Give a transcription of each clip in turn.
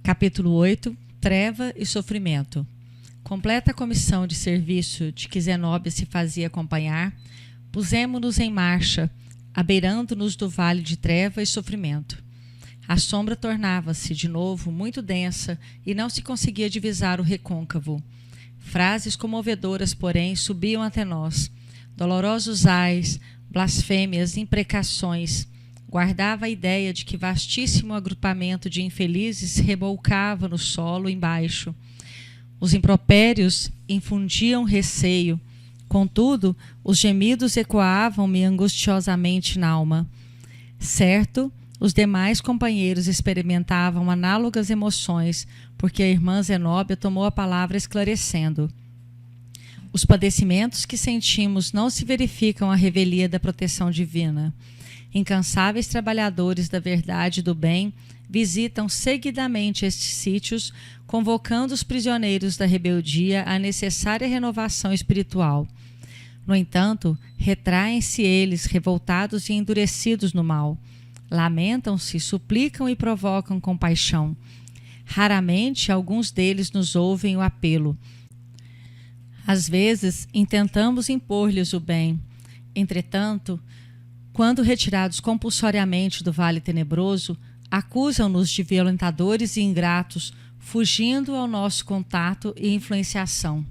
Capítulo 8. Treva e sofrimento. Completa a comissão de serviço de que Zenóbia se fazia acompanhar, pusemo-nos em marcha, abeirando-nos do vale de treva e sofrimento. A sombra tornava-se, de novo, muito densa e não se conseguia divisar o recôncavo. Frases comovedoras, porém, subiam até nós. Dolorosos ais, blasfêmias, imprecações. Guardava a ideia de que vastíssimo agrupamento de infelizes rebolcava no solo embaixo. Os impropérios infundiam receio. Contudo, os gemidos ecoavam-me angustiosamente na alma. Certo, os demais companheiros experimentavam análogas emoções, porque a irmã Zenóbia tomou a palavra esclarecendo. Os padecimentos que sentimos não se verificam à revelia da proteção divina. Incansáveis trabalhadores da verdade e do bem visitam seguidamente estes sítios, convocando os prisioneiros da rebeldia à necessária renovação espiritual. No entanto, retraem-se eles, revoltados e endurecidos no mal. Lamentam-se, suplicam e provocam compaixão. Raramente alguns deles nos ouvem o apelo. Às vezes, intentamos impor-lhes o bem. Entretanto, quando retirados compulsoriamente do vale tenebroso, acusam-nos de violentadores e ingratos, fugindo ao nosso contato e influenciação.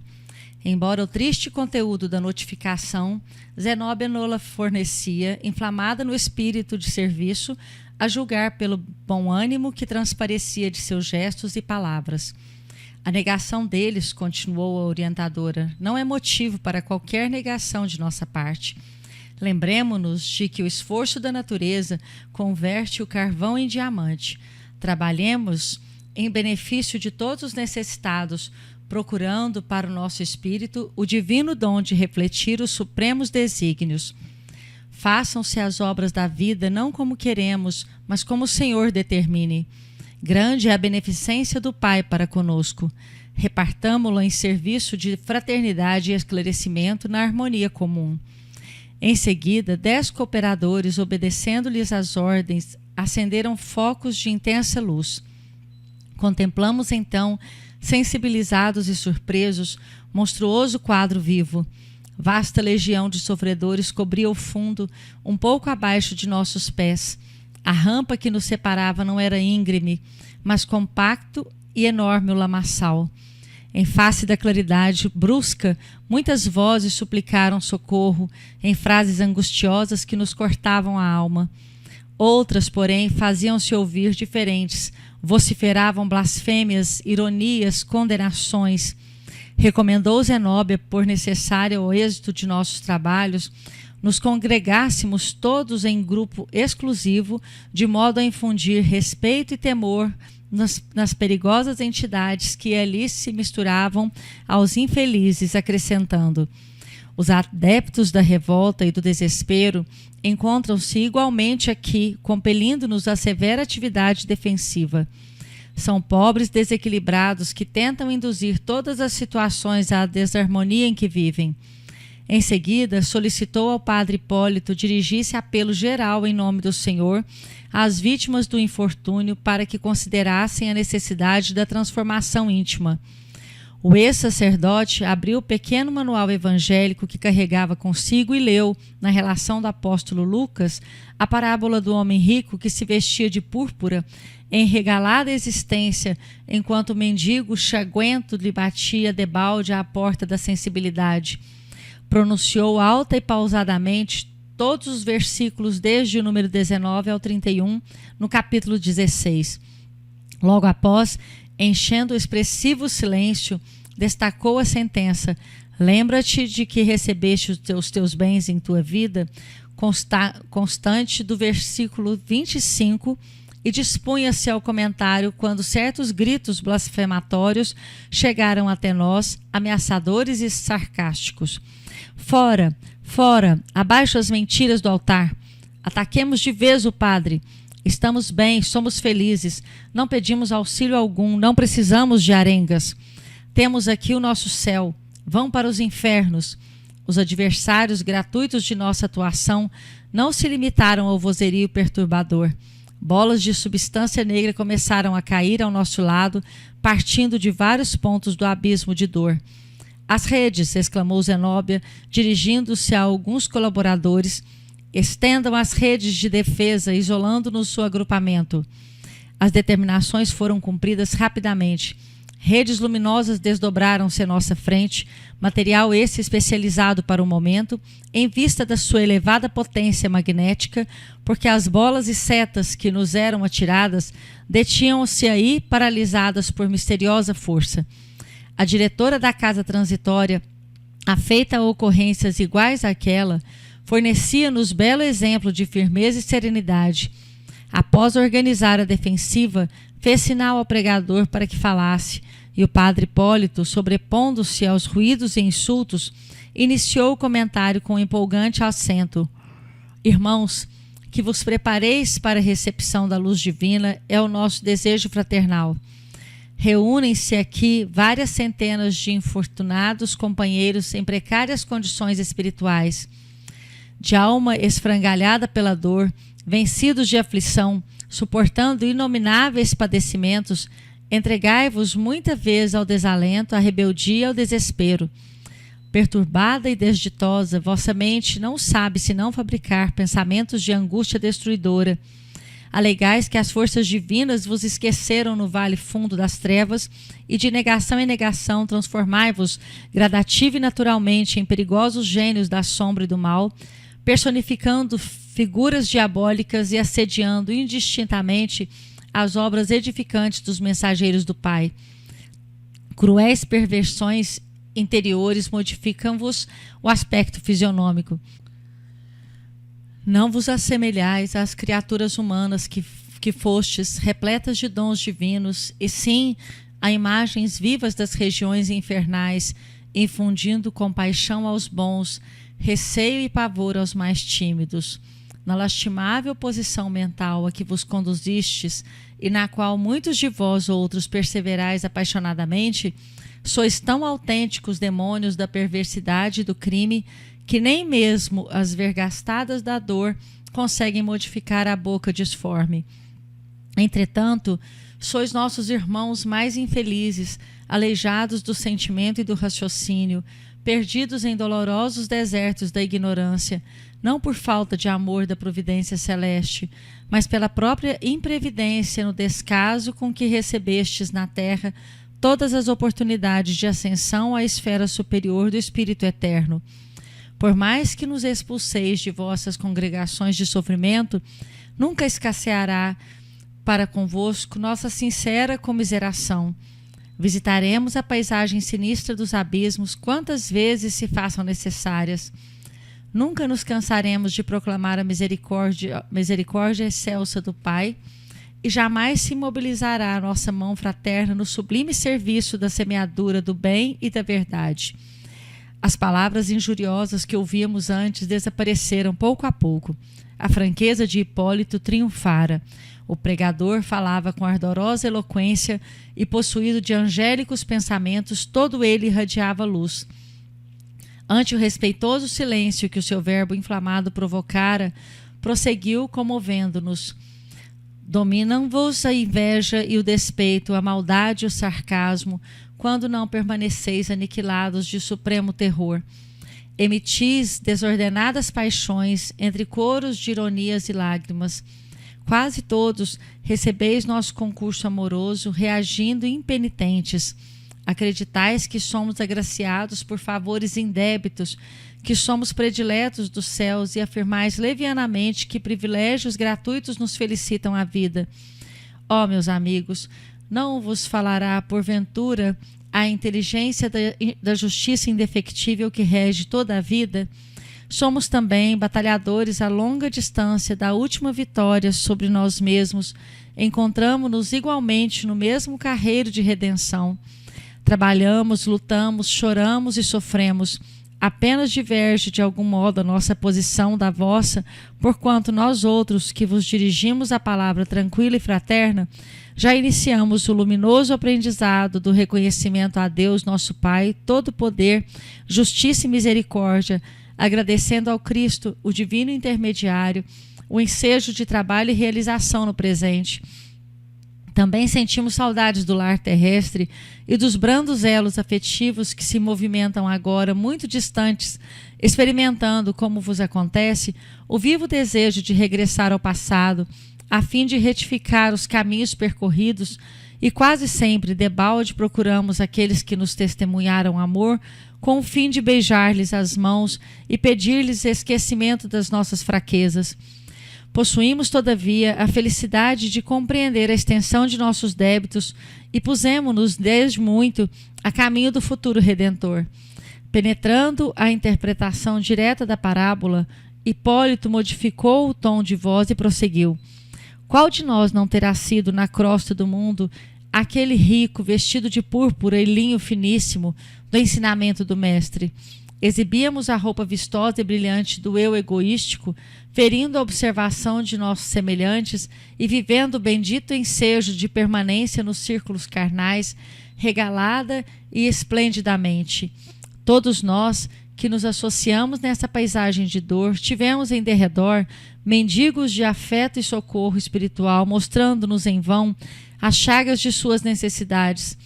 Embora o triste conteúdo da notificação, Zenóbia nola fornecia, inflamada no espírito de serviço, a julgar pelo bom ânimo que transparecia de seus gestos e palavras. A negação deles, continuou a orientadora, não é motivo para qualquer negação de nossa parte. Lembremo-nos de que o esforço da natureza converte o carvão em diamante. Trabalhemos em benefício de todos os necessitados, procurando para o nosso espírito o divino dom de refletir os supremos desígnios. Façam-se as obras da vida não como queremos, mas como o Senhor determine. Grande é a beneficência do Pai para conosco. Repartamo-la em serviço de fraternidade e esclarecimento na harmonia comum. Em seguida, 10 cooperadores, obedecendo-lhes as ordens, acenderam focos de intensa luz. Contemplamos então, sensibilizados e surpresos, monstruoso quadro vivo. Vasta legião de sofredores cobria o fundo, um pouco abaixo de nossos pés. A rampa que nos separava não era íngreme, mas compacto e enorme o lamaçal. Em face da claridade brusca, muitas vozes suplicaram socorro, em frases angustiosas que nos cortavam a alma. Outras, porém, faziam-se ouvir diferentes, vociferavam blasfêmias, ironias, condenações. Recomendou Zenóbia, por necessária ao êxito de nossos trabalhos, nos congregássemos todos em grupo exclusivo, de modo a infundir respeito e temor nas perigosas entidades que ali se misturavam aos infelizes, acrescentando: os adeptos da revolta e do desespero encontram-se igualmente aqui, compelindo-nos à severa atividade defensiva. São pobres desequilibrados que tentam induzir todas as situações à desarmonia em que vivem. Em seguida, solicitou ao padre Hipólito dirigisse apelo geral em nome do Senhor às vítimas do infortúnio para que considerassem a necessidade da transformação íntima. O ex-sacerdote abriu o pequeno manual evangélico que carregava consigo e leu, na relação do apóstolo Lucas, a parábola do homem rico que se vestia de púrpura, em regalada existência, enquanto o mendigo chaguento lhe batia debalde à porta da sensibilidade. Pronunciou alta e pausadamente todos os versículos desde o número 19 ao 31, no capítulo 16. Logo após, enchendo o expressivo silêncio, destacou a sentença: lembra-te de que recebeste os teus bens em tua vida, constante do versículo 25, e dispunha-se ao comentário quando certos gritos blasfematórios chegaram até nós, ameaçadores e sarcásticos. Fora, fora, abaixo as mentiras do altar. Ataquemos de vez o padre. Estamos bem, somos felizes, não pedimos auxílio algum, não precisamos de arengas. Temos aqui o nosso céu, vão para os infernos. Os adversários gratuitos de nossa atuação não se limitaram ao vozerio perturbador. Bolas de substância negra começaram a cair ao nosso lado, partindo de vários pontos do abismo de dor. As redes, exclamou Zenobia, dirigindo-se a alguns colaboradores. Estendam as redes de defesa, isolando-nos do agrupamento. As determinações foram cumpridas rapidamente. Redes luminosas desdobraram-se à nossa frente, material esse especializado para o momento, em vista da sua elevada potência magnética, porque as bolas e setas que nos eram atiradas detinham-se aí paralisadas por misteriosa força. A diretora da casa transitória, afeita a ocorrências iguais àquela, fornecia-nos belo exemplo de firmeza e serenidade. Após organizar a defensiva, fez sinal ao pregador para que falasse, e o padre Hipólito, sobrepondo-se aos ruídos e insultos, iniciou o comentário com empolgante acento. Irmãos, que vos prepareis para a recepção da luz divina é o nosso desejo fraternal. Reúnem-se aqui várias centenas de infortunados companheiros em precárias condições espirituais. De alma esfrangalhada pela dor, vencidos de aflição, suportando inomináveis padecimentos, entregai-vos muita vez ao desalento, à rebeldia e ao desespero. Perturbada e desditosa, vossa mente não sabe senão fabricar pensamentos de angústia destruidora. Alegais que as forças divinas vos esqueceram no vale fundo das trevas e de negação em negação transformai-vos gradativa e naturalmente em perigosos gênios da sombra e do mal, personificando figuras diabólicas e assediando indistintamente as obras edificantes dos mensageiros do Pai. Cruéis perversões interiores modificam-vos o aspecto fisionômico. Não vos assemelhais às criaturas humanas que fostes, repletas de dons divinos, e sim a imagens vivas das regiões infernais, infundindo compaixão aos bons, receio e pavor aos mais tímidos. Na lastimável posição mental a que vos conduzistes, e na qual muitos de vós outros perseverais apaixonadamente, sois tão autênticos demônios da perversidade e do crime, que nem mesmo as vergastadas da dor conseguem modificar a boca disforme. Entretanto, sois nossos irmãos mais infelizes, aleijados do sentimento e do raciocínio, perdidos em dolorosos desertos da ignorância, não por falta de amor da providência celeste, mas pela própria imprevidência no descaso com que recebestes na terra todas as oportunidades de ascensão à esfera superior do Espírito Eterno. Por mais que nos expulseis de vossas congregações de sofrimento, nunca escasseará para convosco nossa sincera comiseração. Visitaremos a paisagem sinistra dos abismos quantas vezes se façam necessárias. Nunca nos cansaremos de proclamar a misericórdia excelsa do Pai, e jamais se mobilizará a nossa mão fraterna no sublime serviço da semeadura do bem e da verdade. As palavras injuriosas que ouvíamos antes desapareceram pouco a pouco. A franqueza de Hipólito triunfara. O pregador falava com ardorosa eloquência e, possuído de angélicos pensamentos, todo ele irradiava luz. Ante o respeitoso silêncio que o seu verbo inflamado provocara, prosseguiu comovendo-nos. Dominam-vos a inveja e o despeito, a maldade e o sarcasmo, quando não permaneceis aniquilados de supremo terror. Emitis desordenadas paixões entre coros de ironias e lágrimas. Quase todos recebeis nosso concurso amoroso, reagindo impenitentes. Acreditais que somos agraciados por favores indébitos, que somos prediletos dos céus, e afirmais levianamente que privilégios gratuitos nos felicitam a vida. Ó, meus amigos, não vos falará, porventura, a inteligência da justiça indefectível que rege toda a vida? Somos também batalhadores a longa distância da última vitória sobre nós mesmos. Encontramo-nos igualmente no mesmo carreiro de redenção. Trabalhamos, lutamos, choramos e sofremos. Apenas diverge de algum modo a nossa posição da vossa, porquanto nós outros, que vos dirigimos a palavra tranquila e fraterna, já iniciamos o luminoso aprendizado do reconhecimento a Deus nosso Pai, todo poder, justiça e misericórdia, agradecendo ao Cristo, o divino intermediário, o ensejo de trabalho e realização no presente. Também sentimos saudades do lar terrestre e dos brandos elos afetivos que se movimentam agora muito distantes, experimentando, como vos acontece, o vivo desejo de regressar ao passado, a fim de retificar os caminhos percorridos, e quase sempre debalde procuramos aqueles que nos testemunharam amor, com o fim de beijar-lhes as mãos e pedir-lhes esquecimento das nossas fraquezas. Possuímos, todavia, a felicidade de compreender a extensão de nossos débitos e pusemo-nos, desde muito, a caminho do futuro redentor. Penetrando a interpretação direta da parábola, Hipólito modificou o tom de voz e prosseguiu: qual de nós não terá sido, na crosta do mundo, aquele rico vestido de púrpura e linho finíssimo do ensinamento do mestre? Exibíamos a roupa vistosa e brilhante do eu egoístico, ferindo a observação de nossos semelhantes e vivendo o bendito ensejo de permanência nos círculos carnais, regalada e esplendidamente. Todos nós que nos associamos nessa paisagem de dor, tivemos em derredor mendigos de afeto e socorro espiritual, mostrando-nos em vão as chagas de suas necessidades.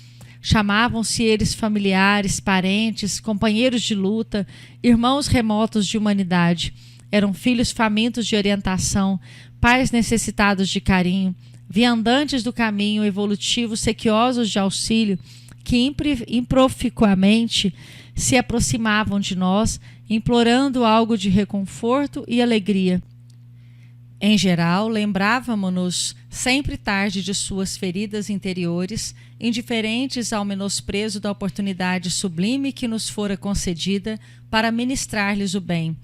Chamavam-se eles familiares, parentes, companheiros de luta, irmãos remotos de humanidade. Eram filhos famintos de orientação, pais necessitados de carinho, viandantes do caminho evolutivo, sequiosos de auxílio, que improficuamente se aproximavam de nós, implorando algo de reconforto e alegria. Em geral, lembrávamo-nos sempre tarde de suas feridas interiores, indiferentes ao menosprezo da oportunidade sublime que nos fora concedida para ministrar-lhes o bem.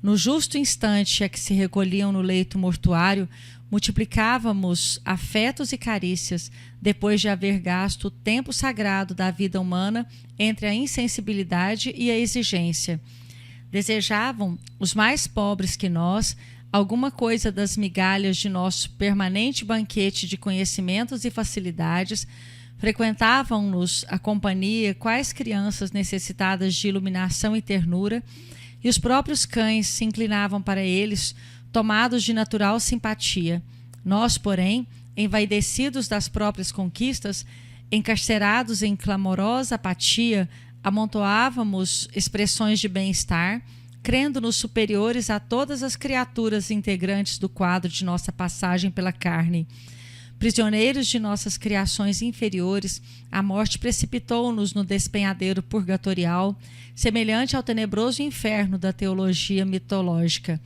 No justo instante a que se recolhiam no leito mortuário, multiplicávamos afetos e carícias, depois de haver gasto o tempo sagrado da vida humana entre a insensibilidade e a exigência. Desejavam os mais pobres que nós alguma coisa das migalhas de nosso permanente banquete de conhecimentos e facilidades, frequentavam-nos a companhia quais crianças necessitadas de iluminação e ternura, e os próprios cães se inclinavam para eles, tomados de natural simpatia. Nós, porém, envaidecidos das próprias conquistas, encarcerados em clamorosa apatia, amontoávamos expressões de bem-estar, crendo-nos superiores a todas as criaturas integrantes do quadro de nossa passagem pela carne. Prisioneiros de nossas criações inferiores, a morte precipitou-nos no despenhadeiro purgatorial, semelhante ao tenebroso inferno da teologia mitológica.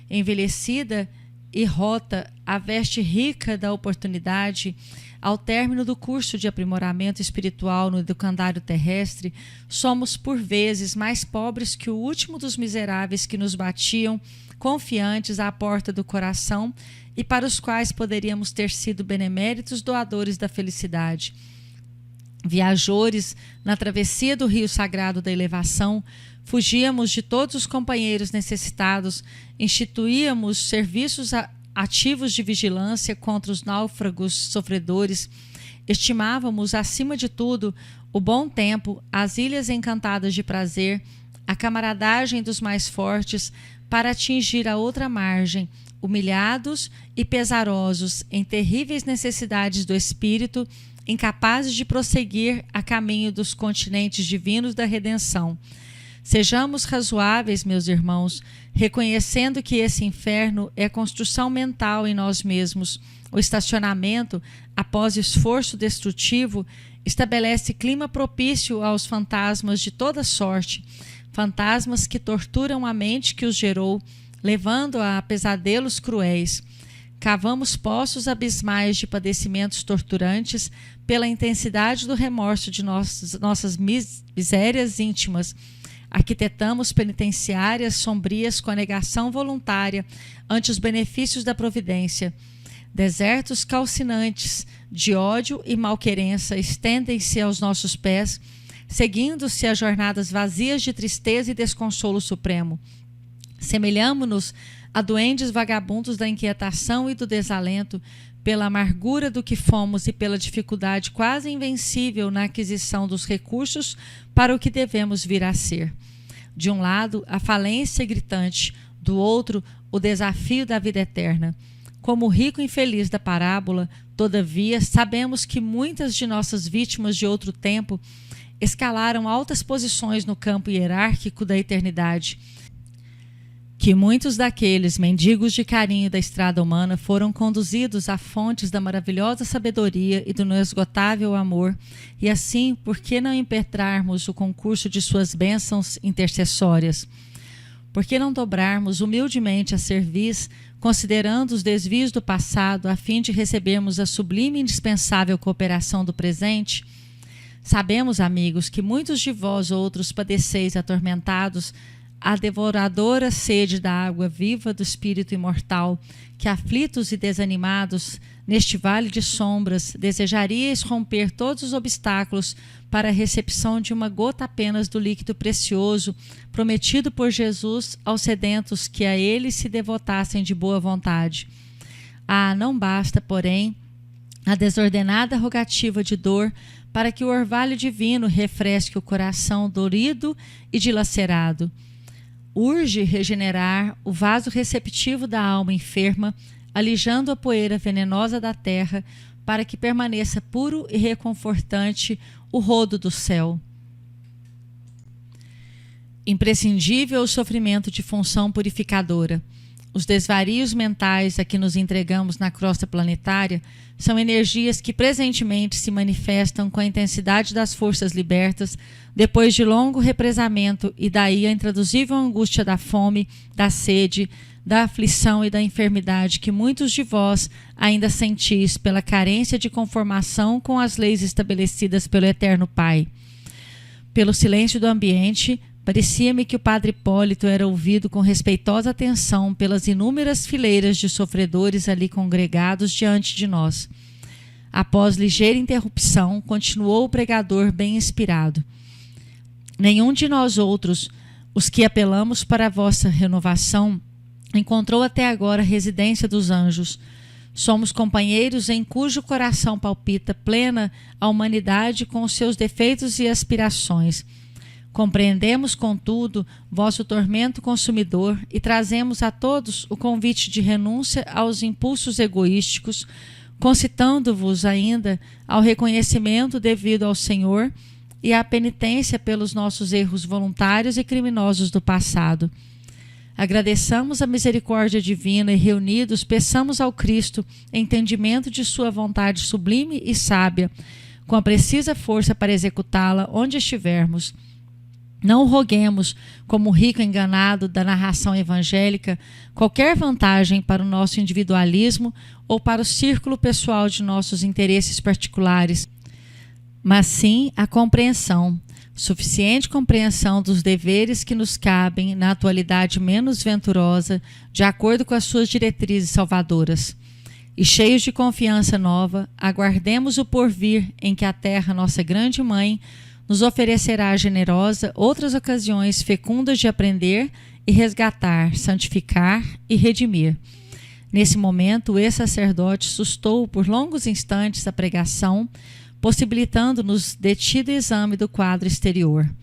Envelhecida e rota a veste rica da oportunidade, ao término do curso de aprimoramento espiritual no educandário terrestre, somos por vezes mais pobres que o último dos miseráveis que nos batiam, confiantes à porta do coração e para os quais poderíamos ter sido beneméritos doadores da felicidade. Viajores na travessia do rio sagrado da elevação, fugíamos de todos os companheiros necessitados, instituíamos serviços ativos de vigilância contra os náufragos sofredores, estimávamos, acima de tudo, o bom tempo, as ilhas encantadas de prazer, a camaradagem dos mais fortes, para atingir a outra margem, humilhados e pesarosos em terríveis necessidades do espírito, incapazes de prosseguir a caminho dos continentes divinos da redenção. Sejamos razoáveis, meus irmãos, reconhecendo que esse inferno é construção mental em nós mesmos. O estacionamento, após esforço destrutivo, estabelece clima propício aos fantasmas de toda sorte, fantasmas que torturam a mente que os gerou, levando-a a pesadelos cruéis. Cavamos poços abismais de padecimentos torturantes pela intensidade do remorso de nossas misérias íntimas. Arquitetamos penitenciárias sombrias com a negação voluntária ante os benefícios da providência. Desertos calcinantes de ódio e malquerença estendem-se aos nossos pés, seguindo-se as jornadas vazias de tristeza e desconsolo supremo. Semelhamo-nos a duendes vagabundos da inquietação e do desalento, pela amargura do que fomos e pela dificuldade quase invencível na aquisição dos recursos para o que devemos vir a ser. De um lado, a falência gritante, do outro, o desafio da vida eterna. Como o rico infeliz da parábola, todavia, sabemos que muitas de nossas vítimas de outro tempo escalaram altas posições no campo hierárquico da eternidade, que muitos daqueles mendigos de carinho da estrada humana foram conduzidos a fontes da maravilhosa sabedoria e do inesgotável amor, e assim, por que não impetrarmos o concurso de suas bênçãos intercessórias? Por que não dobrarmos humildemente a cerviz, considerando os desvios do passado, a fim de recebermos a sublime e indispensável cooperação do presente? Sabemos, amigos, que muitos de vós outros padeceis atormentados a devoradora sede da água viva do Espírito imortal, que aflitos e desanimados, neste vale de sombras, desejaríeis romper todos os obstáculos para a recepção de uma gota apenas do líquido precioso prometido por Jesus aos sedentos que a ele se devotassem de boa vontade. Não basta, porém, a desordenada rogativa de dor para que o orvalho divino refresque o coração dorido e dilacerado. Urge regenerar o vaso receptivo da alma enferma, alijando a poeira venenosa da terra, para que permaneça puro e reconfortante o rodo do céu. Imprescindível o sofrimento de função purificadora. Os desvarios mentais a que nos entregamos na crosta planetária são energias que presentemente se manifestam com a intensidade das forças libertas depois de longo represamento e daí a intraduzível angústia da fome, da sede, da aflição e da enfermidade que muitos de vós ainda sentis pela carência de conformação com as leis estabelecidas pelo Eterno Pai. Pelo silêncio do ambiente, parecia-me que o padre Hipólito era ouvido com respeitosa atenção pelas inúmeras fileiras de sofredores ali congregados diante de nós. Após ligeira interrupção, continuou o pregador bem inspirado. Nenhum de nós outros, os que apelamos para a vossa renovação, encontrou até agora a residência dos anjos. Somos companheiros em cujo coração palpita plena a humanidade com os seus defeitos e aspirações. Compreendemos, contudo, vosso tormento consumidor e trazemos a todos o convite de renúncia aos impulsos egoísticos, concitando-vos ainda ao reconhecimento devido ao Senhor e à penitência pelos nossos erros voluntários e criminosos do passado. Agradeçamos a misericórdia divina e, reunidos, peçamos ao Cristo entendimento de sua vontade sublime e sábia, com a precisa força para executá-la onde estivermos. Não roguemos, como o rico enganado da narração evangélica, qualquer vantagem para o nosso individualismo ou para o círculo pessoal de nossos interesses particulares, mas sim a compreensão, suficiente compreensão dos deveres que nos cabem na atualidade menos venturosa, de acordo com as suas diretrizes salvadoras. E cheios de confiança nova, aguardemos o porvir em que a terra, nossa grande mãe, nos oferecerá generosa outras ocasiões fecundas de aprender e resgatar, santificar e redimir. Nesse momento, o ex-sacerdote sustou por longos instantes a pregação, possibilitando-nos detido exame do quadro exterior.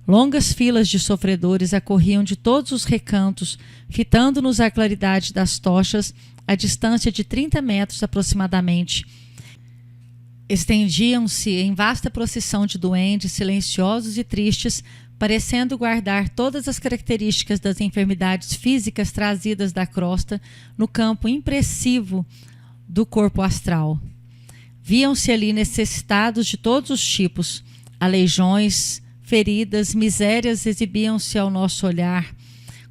Longas filas de sofredores acorriam de todos os recantos, fitando-nos a claridade das tochas, a distância de 30 metros aproximadamente. Estendiam-se em vasta procissão de duendes silenciosos e tristes, parecendo guardar todas as características das enfermidades físicas trazidas da crosta no campo impressivo do corpo astral. Viam-se ali necessitados de todos os tipos, aleijões, feridas, misérias exibiam-se ao nosso olhar,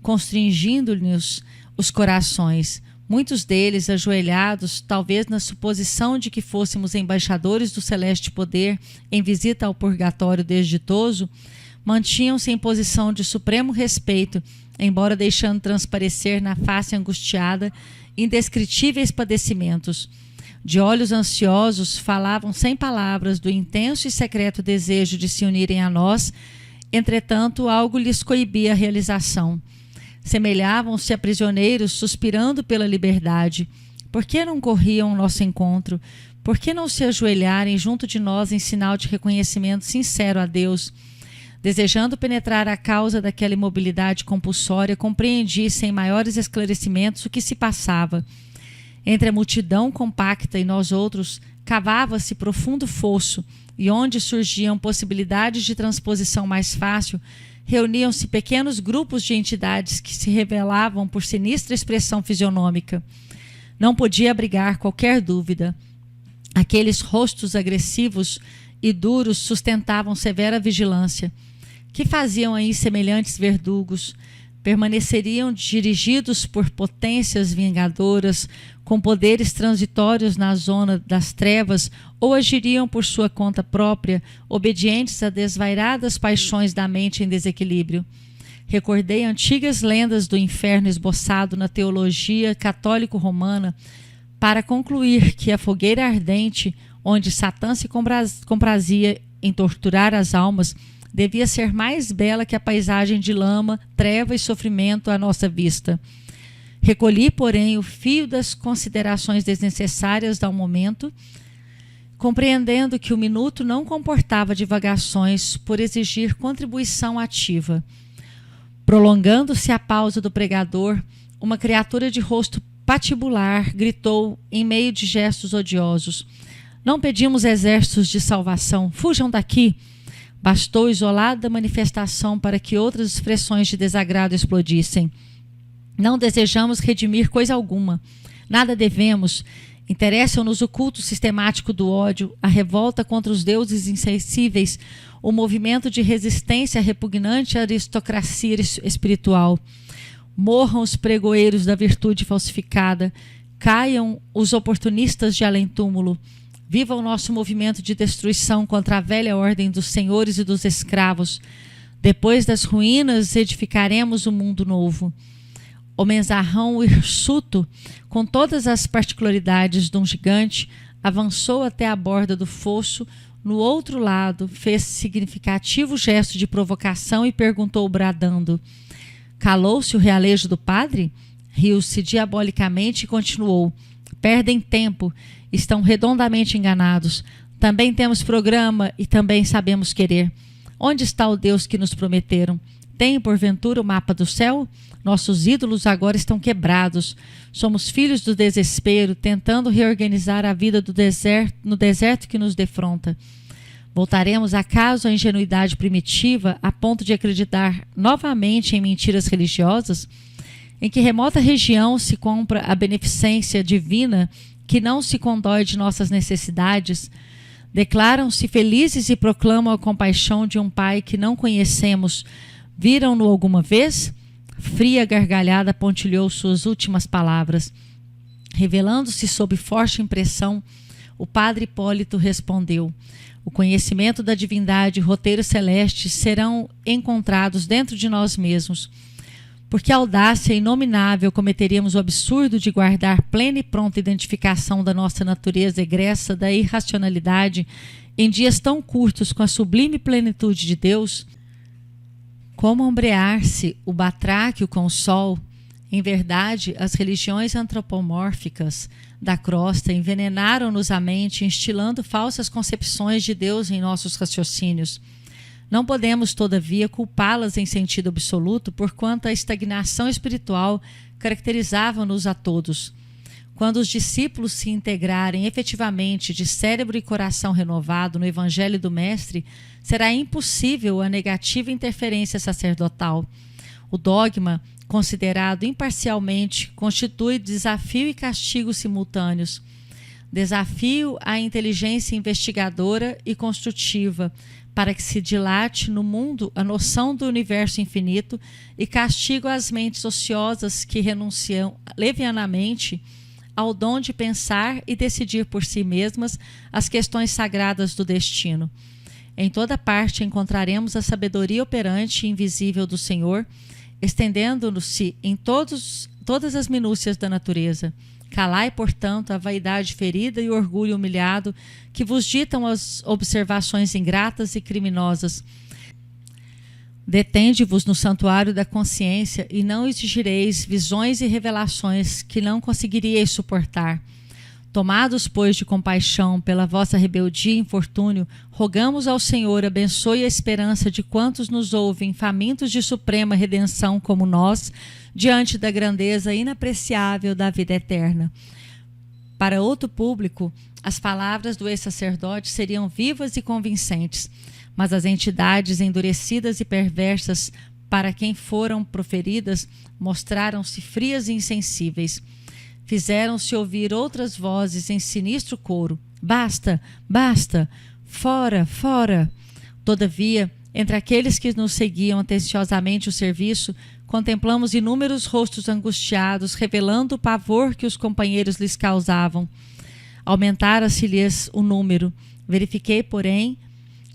constringindo-nos os corações. Muitos deles, ajoelhados, talvez na suposição de que fôssemos embaixadores do celeste poder em visita ao purgatório desditoso, mantinham-se em posição de supremo respeito, embora deixando transparecer na face angustiada indescritíveis padecimentos. De olhos ansiosos, falavam sem palavras do intenso e secreto desejo de se unirem a nós, entretanto, algo lhes coibia a realização. Semelhavam-se a prisioneiros suspirando pela liberdade. Por que não corriam ao nosso encontro? Por que não se ajoelharem junto de nós em sinal de reconhecimento sincero a Deus? Desejando penetrar a causa daquela imobilidade compulsória, compreendi sem maiores esclarecimentos o que se passava. Entre a multidão compacta e nós outros, cavava-se profundo fosso, e onde surgiam possibilidades de transposição mais fácil, reuniam-se pequenos grupos de entidades que se revelavam por sinistra expressão fisionômica. Não podia abrigar qualquer dúvida. Aqueles rostos agressivos e duros sustentavam severa vigilância. Que faziam aí semelhantes verdugos? Permaneceriam dirigidos por potências vingadoras, com poderes transitórios na zona das trevas, ou agiriam por sua conta própria, obedientes a desvairadas paixões da mente em desequilíbrio? Recordei antigas lendas do inferno esboçado na teologia católico-romana para concluir que a fogueira ardente, onde Satã se comprazia em torturar as almas, devia ser mais bela que a paisagem de lama, treva e sofrimento à nossa vista. Recolhi, porém, o fio das considerações desnecessárias ao momento, compreendendo que o minuto não comportava divagações por exigir contribuição ativa. Prolongando-se a pausa do pregador, uma criatura de rosto patibular gritou em meio de gestos odiosos: "Não pedimos exércitos de salvação, fujam daqui!" Bastou isolada manifestação para que outras expressões de desagrado explodissem. Não desejamos redimir coisa alguma. Nada devemos. Interessam-nos o culto sistemático do ódio, a revolta contra os deuses insensíveis, o movimento de resistência à repugnante aristocracia espiritual. Morram os pregoeiros da virtude falsificada, caiam os oportunistas de além-túmulo. Viva o nosso movimento de destruição contra a velha ordem dos senhores e dos escravos. Depois das ruínas edificaremos um mundo novo. O menzarrão hirsuto, com todas as particularidades de um gigante, avançou até a borda do fosso. No outro lado, fez significativo gesto de provocação e perguntou bradando: "Calou-se o realejo do padre?" Riu-se diabolicamente e continuou: "Perdem tempo, estão redondamente enganados. Também temos programa e também sabemos querer. Onde está o Deus que nos prometeram? Tem, porventura, o mapa do céu? Nossos ídolos agora estão quebrados. Somos filhos do desespero, tentando reorganizar a vida no deserto que nos defronta. Voltaremos acaso à ingenuidade primitiva, a ponto de acreditar novamente em mentiras religiosas? Em que remota região se compra a beneficência divina que não se condói de nossas necessidades? Declaram-se felizes e proclamam a compaixão de um pai que não conhecemos. Viram-no alguma vez?" Fria gargalhada pontilhou suas últimas palavras. Revelando-se sob forte impressão, o padre Hipólito respondeu: "O conhecimento da divindade e o roteiro celeste serão encontrados dentro de nós mesmos. Por que audácia inominável cometeríamos o absurdo de guardar plena e pronta identificação da nossa natureza egressa da irracionalidade em dias tão curtos com a sublime plenitude de Deus? Como ombrear-se o batráquio com o sol? Em verdade, as religiões antropomórficas da crosta envenenaram-nos a mente, instilando falsas concepções de Deus em nossos raciocínios. Não podemos, todavia, culpá-las em sentido absoluto, porquanto a estagnação espiritual caracterizava-nos a todos. Quando os discípulos se integrarem efetivamente de cérebro e coração renovado no Evangelho do Mestre, será impossível a negativa interferência sacerdotal. O dogma, considerado imparcialmente, constitui desafio e castigo simultâneos. Desafio à inteligência investigadora e construtiva, para que se dilate no mundo a noção do universo infinito, e castigo às mentes ociosas que renunciam levianamente ao dom de pensar e decidir por si mesmas as questões sagradas do destino. Em toda parte encontraremos a sabedoria operante e invisível do Senhor, estendendo-se em todas as minúcias da natureza. Calai, portanto, a vaidade ferida e o orgulho humilhado que vos ditam as observações ingratas e criminosas. Detende-vos no santuário da consciência e não exigireis visões e revelações que não conseguiríeis suportar. Tomados, pois, de compaixão pela vossa rebeldia e infortúnio, rogamos ao Senhor abençoe a esperança de quantos nos ouvem, famintos de suprema redenção como nós, diante da grandeza inapreciável da vida eterna. Para outro público, as palavras do ex-sacerdote seriam vivas e convincentes, mas as entidades endurecidas e perversas para quem foram proferidas mostraram-se frias e insensíveis. Fizeram-se ouvir outras vozes em sinistro coro: basta, basta, fora, fora. Todavia, entre aqueles que nos seguiam atenciosamente o serviço, contemplamos inúmeros rostos angustiados, revelando o pavor que os companheiros lhes causavam. Aumentara-se-lhes o número. Verifiquei, porém,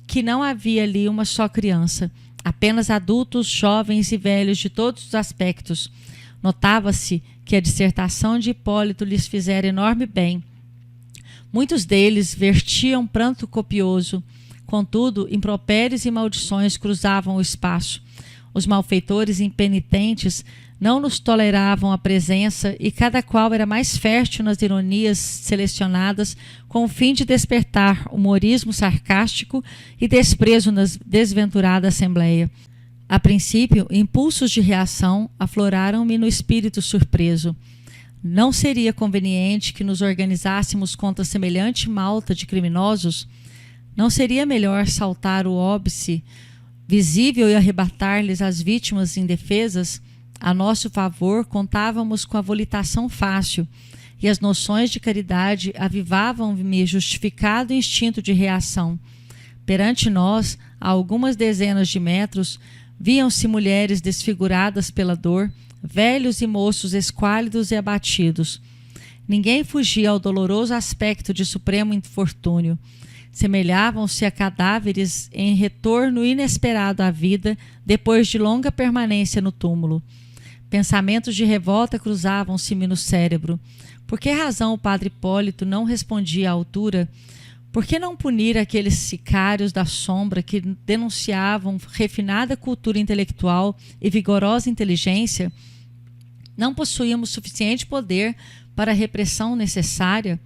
que não havia ali uma só criança, apenas adultos, jovens e velhos de todos os aspectos. Notava-se que a dissertação de Hipólito lhes fizera enorme bem. Muitos deles vertiam pranto copioso, contudo, impropérios e maldições cruzavam o espaço. Os malfeitores impenitentes não nos toleravam a presença e cada qual era mais fértil nas ironias selecionadas com o fim de despertar humorismo sarcástico e desprezo na desventurada assembleia. A princípio, impulsos de reação afloraram-me no espírito surpreso. Não seria conveniente que nos organizássemos contra semelhante malta de criminosos? Não seria melhor saltar o óbice visível e arrebatar-lhes as vítimas indefesas? A nosso favor, contávamos com a volitação fácil, e as noções de caridade avivavam-me justificado instinto de reação. Perante nós, a algumas dezenas de metros, viam-se mulheres desfiguradas pela dor, velhos e moços esquálidos e abatidos. Ninguém fugia ao doloroso aspecto de supremo infortúnio. Semelhavam-se a cadáveres em retorno inesperado à vida depois de longa permanência no túmulo. Pensamentos de revolta cruzavam-se-me no cérebro. Por que razão o padre Hipólito não respondia à altura? Por que não punir aqueles sicários da sombra que denunciavam refinada cultura intelectual e vigorosa inteligência? Não possuíamos suficiente poder para a repressão necessária?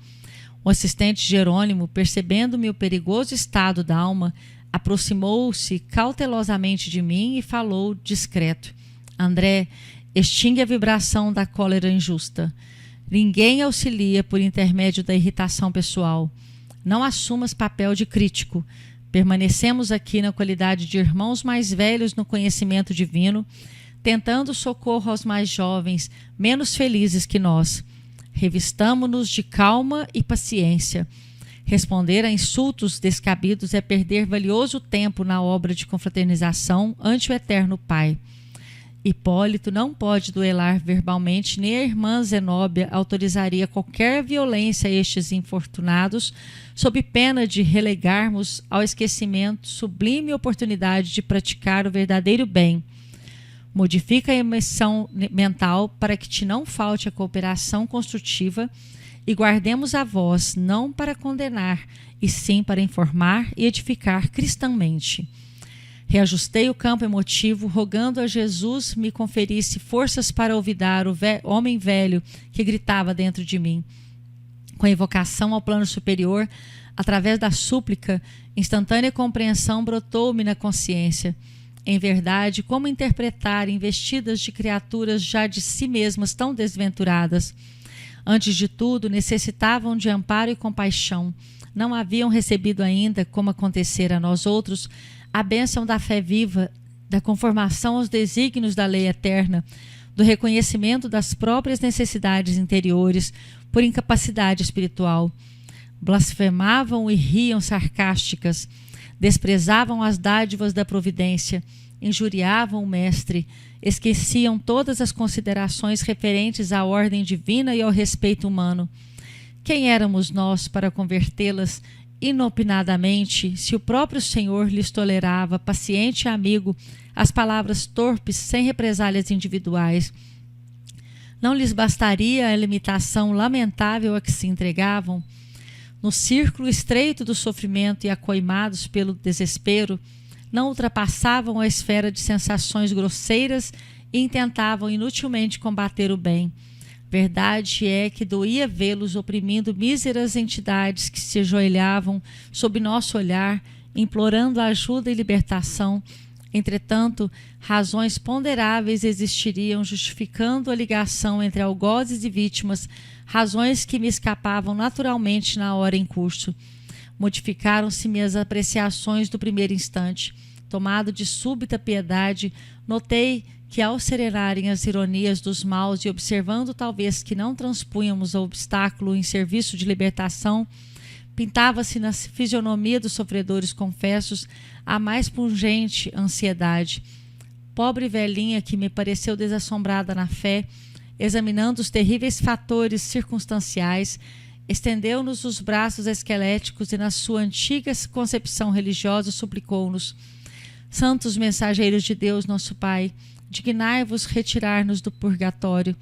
O assistente Jerônimo, percebendo-me o perigoso estado da alma, aproximou-se cautelosamente de mim e falou discreto: André, extingue a vibração da cólera injusta. Ninguém auxilia por intermédio da irritação pessoal. Não assumas papel de crítico. Permanecemos aqui na qualidade de irmãos mais velhos no conhecimento divino, tentando socorro aos mais jovens, menos felizes que nós. Revistamo-nos de calma e paciência. Responder a insultos descabidos é perder valioso tempo na obra de confraternização ante o Eterno Pai. Hipólito não pode duelar verbalmente, nem a irmã Zenóbia autorizaria qualquer violência a estes infortunados, sob pena de relegarmos ao esquecimento sublime oportunidade de praticar o verdadeiro bem. Modifica a emissão mental para que te não falte a cooperação construtiva e guardemos a voz não para condenar, e sim para informar e edificar cristãmente. Reajustei o campo emotivo, rogando a Jesus me conferisse forças para olvidar o homem velho que gritava dentro de mim. Com a invocação ao plano superior, através da súplica, instantânea compreensão brotou-me na consciência. Em verdade, como interpretar investidas de criaturas já de si mesmas tão desventuradas? Antes de tudo, necessitavam de amparo e compaixão. Não haviam recebido ainda, como acontecera a nós outros, a bênção da fé viva, da conformação aos desígnios da lei eterna, do reconhecimento das próprias necessidades interiores por incapacidade espiritual. Blasfemavam e riam sarcásticas, desprezavam as dádivas da providência, injuriavam o mestre, esqueciam todas as considerações referentes à ordem divina e ao respeito humano. Quem éramos nós para convertê-las inopinadamente, se o próprio Senhor lhes tolerava, paciente e amigo, as palavras torpes sem represálias individuais? Não lhes bastaria a limitação lamentável a que se entregavam? No círculo estreito do sofrimento e acoimados pelo desespero, não ultrapassavam a esfera de sensações grosseiras e intentavam inutilmente combater o bem. Verdade é que doía vê-los oprimindo míseras entidades que se ajoelhavam sob nosso olhar, implorando ajuda e libertação. Entretanto, razões ponderáveis existiriam justificando a ligação entre algozes e vítimas, razões que me escapavam naturalmente na hora em curso. Modificaram-se minhas apreciações do primeiro instante. Tomado de súbita piedade, notei que, ao serenarem as ironias dos maus e observando talvez que não transpunhamos o obstáculo em serviço de libertação, pintava-se na fisionomia dos sofredores confessos a mais pungente ansiedade. Pobre velhinha que me pareceu desassombrada na fé, examinando os terríveis fatores circunstanciais, estendeu-nos os braços esqueléticos e, na sua antiga concepção religiosa, suplicou-nos: Santos mensageiros de Deus, nosso Pai, dignai-vos retirar-nos do purgatório.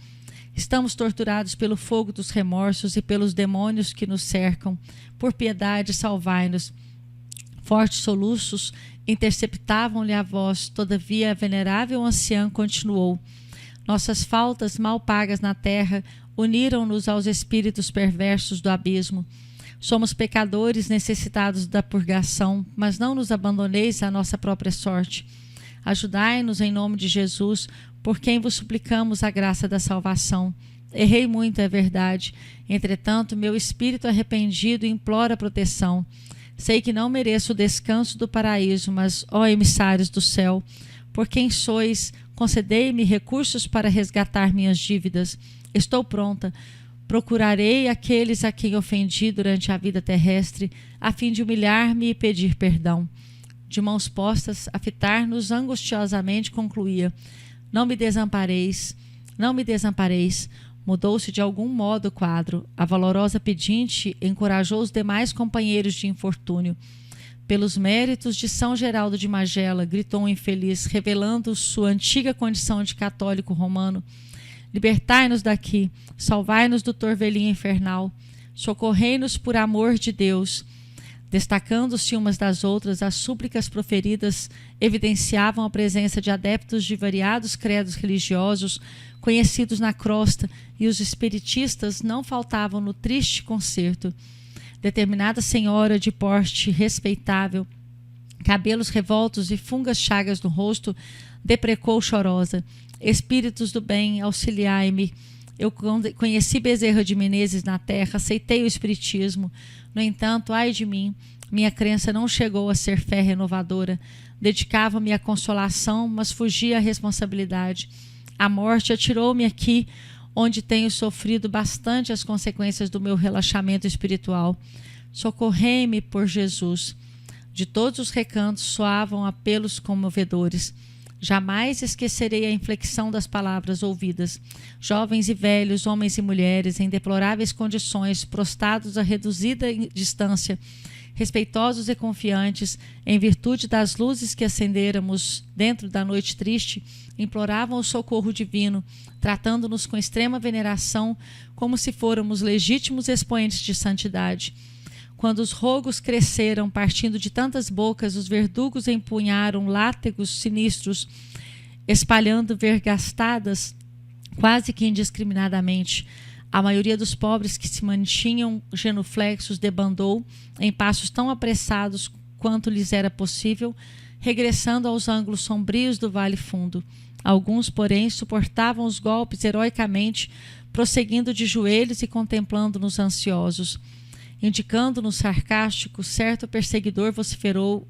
Estamos torturados pelo fogo dos remorsos e pelos demônios que nos cercam. Por piedade, salvai-nos. Fortes soluços interceptavam-lhe a voz, todavia a venerável anciã continuou: Nossas faltas mal pagas na terra uniram-nos aos espíritos perversos do abismo. Somos pecadores necessitados da purgação, mas não nos abandoneis à nossa própria sorte. Ajudai-nos em nome de Jesus, por quem vos suplicamos a graça da salvação. Errei muito, é verdade. Entretanto, meu espírito arrependido implora proteção. Sei que não mereço o descanso do paraíso, mas, ó emissários do céu, por quem sois, concedei-me recursos para resgatar minhas dívidas. Estou pronta. Procurarei aqueles a quem ofendi durante a vida terrestre, a fim de humilhar-me e pedir perdão. De mãos postas, a fitar-nos angustiosamente, concluía: Não me desampareis, não me desampareis. Mudou-se de algum modo o quadro. A valorosa pedinte encorajou os demais companheiros de infortúnio. Pelos méritos de São Geraldo de Magela, gritou um infeliz, revelando sua antiga condição de católico romano: Libertai-nos daqui, salvai-nos do torvelinho infernal, socorrei-nos por amor de Deus. Destacando-se umas das outras, as súplicas proferidas evidenciavam a presença de adeptos de variados credos religiosos conhecidos na crosta, e os espiritistas não faltavam no triste concerto. Determinada senhora de porte respeitável, cabelos revoltos e fungas chagas no rosto, deprecou chorosa: Espíritos do bem, auxiliai-me. Eu conheci Bezerra de Menezes na terra, aceitei o espiritismo. No entanto, ai de mim, minha crença não chegou a ser fé renovadora. Dedicava-me à consolação, mas fugia à responsabilidade. A morte atirou-me aqui, onde tenho sofrido bastante as consequências do meu relaxamento espiritual. Socorrei-me por Jesus. De todos os recantos soavam apelos comovedores. Jamais esquecerei a inflexão das palavras ouvidas. Jovens e velhos, homens e mulheres, em deploráveis condições, prostrados a reduzida distância, respeitosos e confiantes, em virtude das luzes que acendêramos dentro da noite triste, imploravam o socorro divino, tratando-nos com extrema veneração, como se fôramos legítimos expoentes de santidade. Quando os rogos cresceram, partindo de tantas bocas, os verdugos empunharam látegos sinistros, espalhando vergastadas quase que indiscriminadamente. A maioria dos pobres que se mantinham genuflexos debandou, em passos tão apressados quanto lhes era possível, regressando aos ângulos sombrios do vale fundo. Alguns, porém, suportavam os golpes heroicamente, prosseguindo de joelhos e contemplando-nos ansiosos. Indicando-nos sarcástico, certo perseguidor vociferou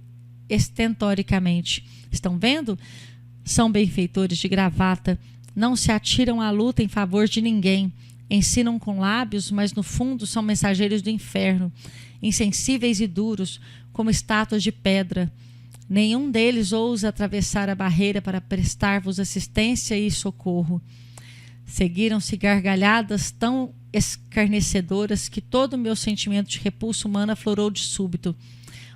estentoricamente: Estão vendo? São benfeitores de gravata, não se atiram à luta em favor de ninguém, ensinam com lábios, mas no fundo são mensageiros do inferno, insensíveis e duros, como estátuas de pedra. Nenhum deles ousa atravessar a barreira para prestar-vos assistência e socorro. Seguiram-se gargalhadas tão escarnecedoras que todo o meu sentimento de repulsa humana aflorou de súbito.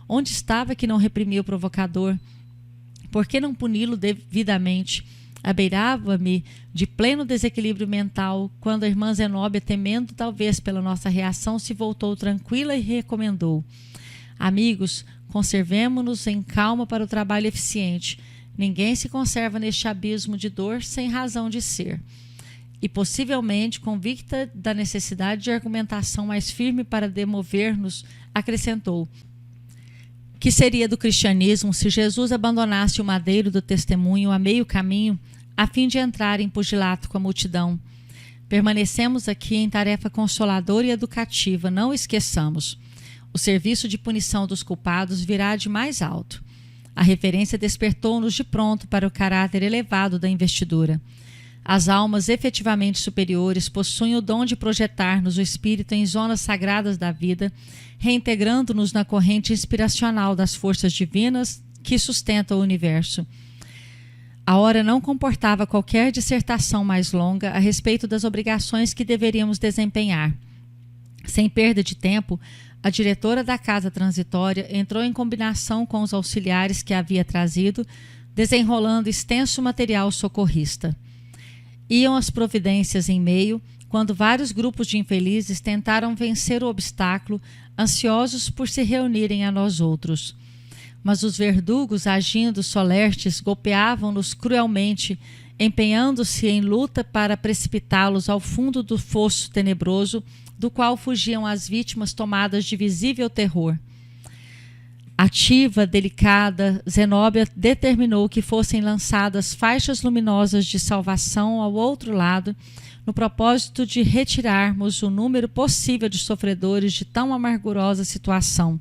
Onde estava que não reprimia o provocador? Por que não puni-lo devidamente? Abeirava-me de pleno desequilíbrio mental, quando a irmã Zenóbia, temendo talvez pela nossa reação, se voltou tranquila e recomendou: Amigos, conservemo-nos em calma para o trabalho eficiente. Ninguém se conserva neste abismo de dor sem razão de ser. e possivelmente convicta da necessidade de argumentação mais firme para demover-nos, acrescentou: que seria do cristianismo se Jesus abandonasse o madeiro do testemunho a meio caminho, a fim de entrar em pugilato com a multidão? Permanecemos aqui em tarefa consoladora e educativa, não esqueçamos. O serviço de punição dos culpados virá de mais alto. A referência despertou-nos de pronto para o caráter elevado da investidura. As almas efetivamente superiores possuem o dom de projetar-nos o espírito em zonas sagradas da vida, reintegrando-nos na corrente inspiracional das forças divinas que sustentam o universo. A hora não comportava qualquer dissertação mais longa a respeito das obrigações que deveríamos desempenhar. Sem perda de tempo, a diretora da casa transitória entrou em combinação com os auxiliares que havia trazido, desenrolando extenso material socorrista. Iam as providências em meio, quando vários grupos de infelizes tentaram vencer o obstáculo, ansiosos por se reunirem a nós outros. Mas os verdugos, agindo solertes, golpeavam-nos cruelmente, empenhando-se em luta para precipitá-los ao fundo do fosso tenebroso, do qual fugiam as vítimas tomadas de visível terror. Ativa, delicada, Zenóbia determinou que fossem lançadas faixas luminosas de salvação ao outro lado, no propósito de retirarmos o número possível de sofredores de tão amargurosa situação.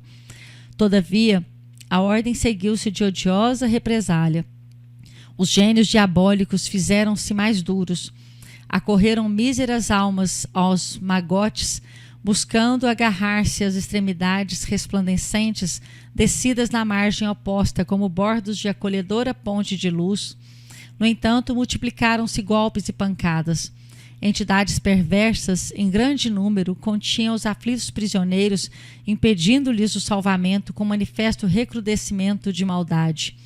Todavia, a ordem seguiu-se de odiosa represália. Os gênios diabólicos fizeram-se mais duros. Acorreram míseras almas aos magotes, buscando agarrar-se às extremidades resplandecentes descidas na margem oposta como bordos de acolhedora ponte de luz. No entanto, multiplicaram-se golpes e pancadas. Entidades perversas, em grande número, continham os aflitos prisioneiros, impedindo-lhes o salvamento com manifesto recrudescimento de maldade.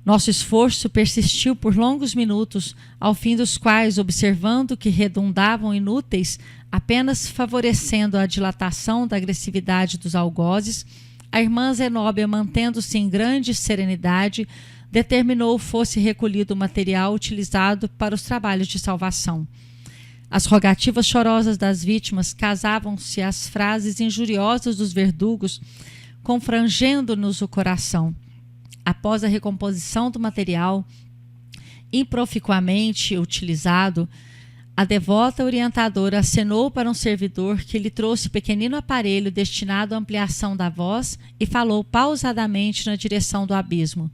Nosso esforço persistiu por longos minutos, ao fim dos quais, observando que redundavam inúteis, apenas favorecendo a dilatação da agressividade dos algozes, a irmã Zenóbia, mantendo-se em grande serenidade, determinou fosse recolhido o material utilizado para os trabalhos de salvação. As rogativas chorosas das vítimas casavam-se às frases injuriosas dos verdugos, confrangendo-nos o coração. Após a recomposição do material improficuamente utilizado, a devota orientadora acenou para um servidor que lhe trouxe pequenino aparelho destinado à ampliação da voz e falou pausadamente na direção do abismo.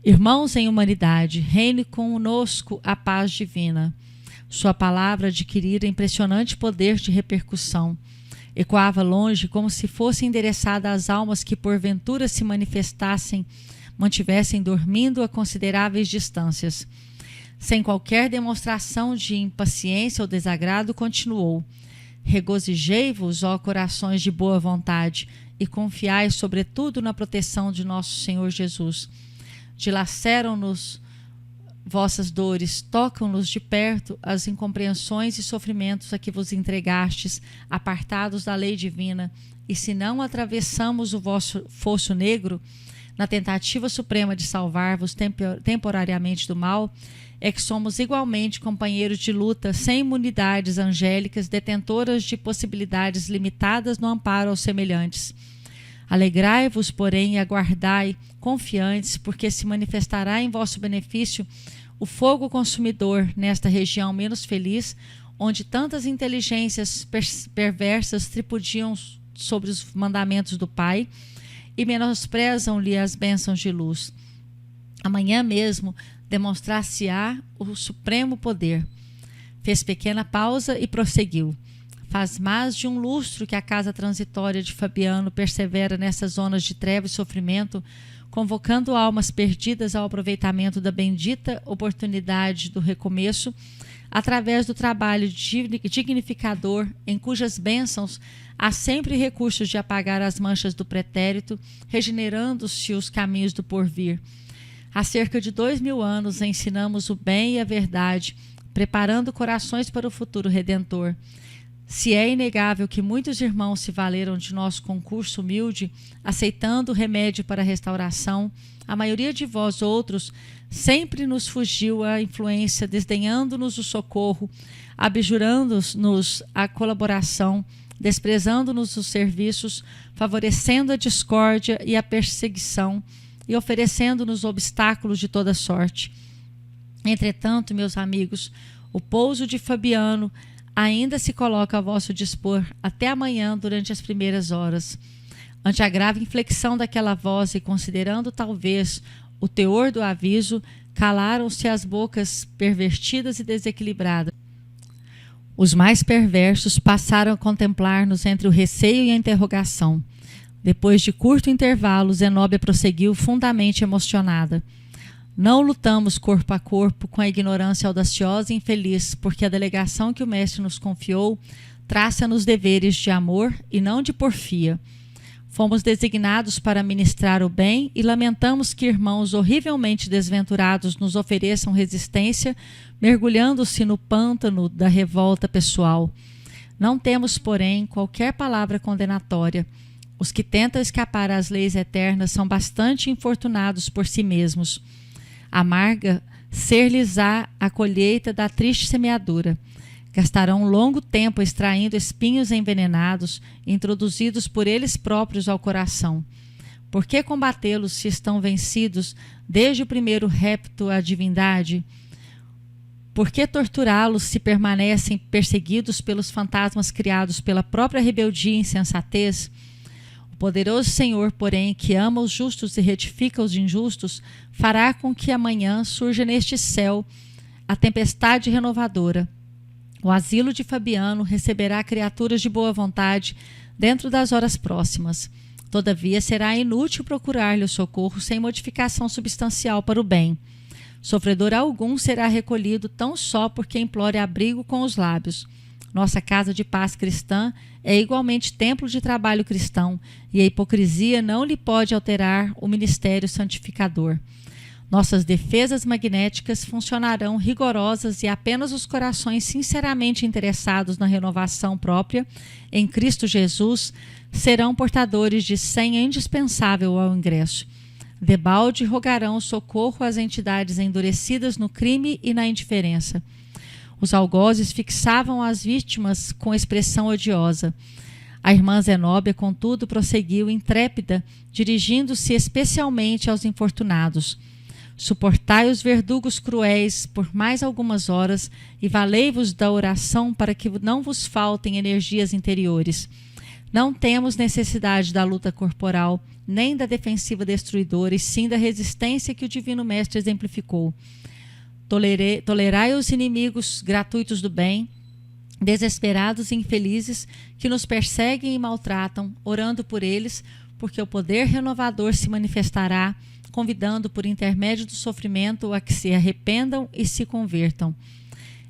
Irmãos em humanidade, reine conosco a paz divina. Sua palavra adquirira impressionante poder de repercussão. Ecoava longe como se fosse endereçada às almas que porventura se mantivessem dormindo a consideráveis distâncias. Sem qualquer demonstração de impaciência ou desagrado, continuou: regozijei-vos, ó corações de boa vontade, e confiai sobretudo na proteção de nosso Senhor Jesus. Dilaceram-nos vossas dores, tocam-nos de perto as incompreensões e sofrimentos a que vos entregastes, apartados da lei divina, e se não atravessamos o vosso fosso negro, na tentativa suprema de salvar-vos temporariamente do mal, é que somos igualmente companheiros de luta sem imunidades angélicas, detentoras de possibilidades limitadas no amparo aos semelhantes. Alegrai-vos, porém, e aguardai, confiantes, porque se manifestará em vosso benefício o fogo consumidor nesta região menos feliz, onde tantas inteligências perversas tripudiam sobre os mandamentos do Pai e menosprezam-lhe as bênçãos de luz. Amanhã mesmo demonstrar-se-á o supremo poder. Fez pequena pausa e prosseguiu. Faz mais de um lustro que a casa transitória de Fabiano persevera nessas zonas de treva e sofrimento, convocando almas perdidas ao aproveitamento da bendita oportunidade do recomeço, através do trabalho dignificador, em cujas bênçãos há sempre recursos de apagar as manchas do pretérito, regenerando-se os caminhos do porvir. Há cerca de 2000 anos ensinamos o bem e a verdade, preparando corações para o futuro redentor. Se é inegável que muitos irmãos se valeram de nosso concurso humilde, aceitando o remédio para a restauração, a maioria de vós outros sempre nos fugiu a influência, desdenhando-nos o socorro, abjurando-nos a colaboração, desprezando-nos os serviços, favorecendo a discórdia e a perseguição e oferecendo-nos obstáculos de toda sorte. Entretanto, meus amigos, o pouso de Fabiano ainda se coloca a vosso dispor até amanhã durante as primeiras horas. Ante a grave inflexão daquela voz e considerando talvez o teor do aviso, calaram-se as bocas pervertidas e desequilibradas. Os mais perversos passaram a contemplar-nos entre o receio e a interrogação. Depois de curto intervalo, Zenóbia prosseguiu fundamente emocionada. Não lutamos corpo a corpo com a ignorância audaciosa e infeliz, porque a delegação que o mestre nos confiou traça-nos deveres de amor e não de porfia. Fomos designados para ministrar o bem e lamentamos que irmãos horrivelmente desventurados nos ofereçam resistência, mergulhando-se no pântano da revolta pessoal. Não temos, porém, qualquer palavra condenatória. Os que tentam escapar às leis eternas são bastante infortunados por si mesmos. Amarga ser-lhes-á a colheita da triste semeadura. Gastarão um longo tempo extraindo espinhos envenenados, introduzidos por eles próprios ao coração. Por que combatê-los se estão vencidos desde o primeiro repto à divindade? Por que torturá-los se permanecem perseguidos pelos fantasmas criados pela própria rebeldia e insensatez? O poderoso Senhor, porém, que ama os justos e retifica os injustos, fará com que amanhã surja neste céu a tempestade renovadora. O asilo de Fabiano receberá criaturas de boa vontade dentro das horas próximas. Todavia, será inútil procurar-lhe o socorro sem modificação substancial para o bem. Sofredor algum será recolhido tão só porque implore abrigo com os lábios. Nossa casa de paz cristã é igualmente templo de trabalho cristão, e a hipocrisia não lhe pode alterar o ministério santificador. Nossas defesas magnéticas funcionarão rigorosas e apenas os corações sinceramente interessados na renovação própria em Cristo Jesus serão portadores de senha indispensável ao ingresso. Debalde rogarão socorro às entidades endurecidas no crime e na indiferença. Os algozes fixavam as vítimas com expressão odiosa. A irmã Zenóbia, contudo, prosseguiu intrépida, dirigindo-se especialmente aos infortunados. Suportai os verdugos cruéis por mais algumas horas e valei-vos da oração para que não vos faltem energias interiores. Não temos necessidade da luta corporal, nem da defensiva destruidora, e sim da resistência que o Divino Mestre exemplificou. Tolerai os inimigos gratuitos do bem, desesperados e infelizes, que nos perseguem e maltratam, orando por eles, porque o poder renovador se manifestará, convidando por intermédio do sofrimento a que se arrependam e se convertam.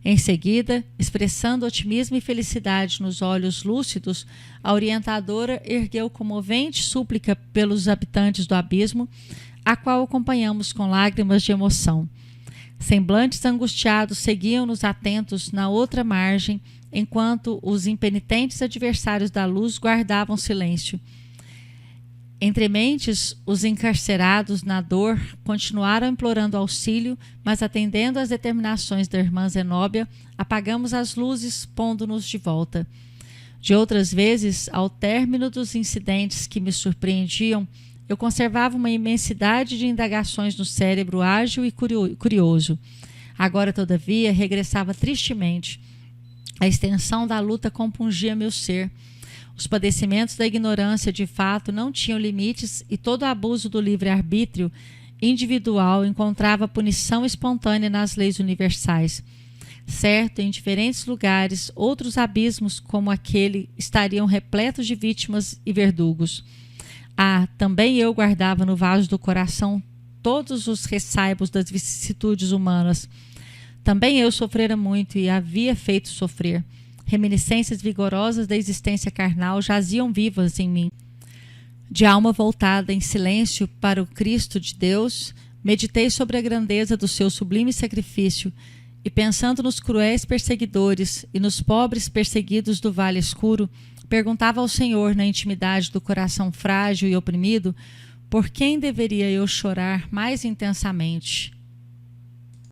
Em seguida, expressando otimismo e felicidade nos olhos lúcidos, a orientadora ergueu comovente súplica pelos habitantes do abismo, a qual acompanhamos com lágrimas de emoção. Semblantes angustiados seguiam-nos atentos na outra margem, enquanto os impenitentes adversários da luz guardavam silêncio. Entre mentes, os encarcerados na dor continuaram implorando auxílio, mas atendendo às determinações da irmã Zenóbia, apagamos as luzes, pondo-nos de volta. De outras vezes, ao término dos incidentes que me surpreendiam, eu conservava uma imensidade de indagações no cérebro ágil e curioso. Agora, todavia, regressava tristemente. A extensão da luta compungia meu ser. Os padecimentos da ignorância, de fato, não tinham limites e todo abuso do livre-arbítrio individual encontrava punição espontânea nas leis universais. Certo, em diferentes lugares, outros abismos como aquele estariam repletos de vítimas e verdugos. Também eu guardava no vaso do coração todos os ressaibos das vicissitudes humanas. Também eu sofrera muito e havia feito sofrer. Reminiscências vigorosas da existência carnal jaziam vivas em mim. De alma voltada em silêncio para o Cristo de Deus, meditei sobre a grandeza do seu sublime sacrifício e pensando nos cruéis perseguidores e nos pobres perseguidos do vale escuro, perguntava ao Senhor na intimidade do coração frágil e oprimido: por quem deveria eu chorar mais intensamente?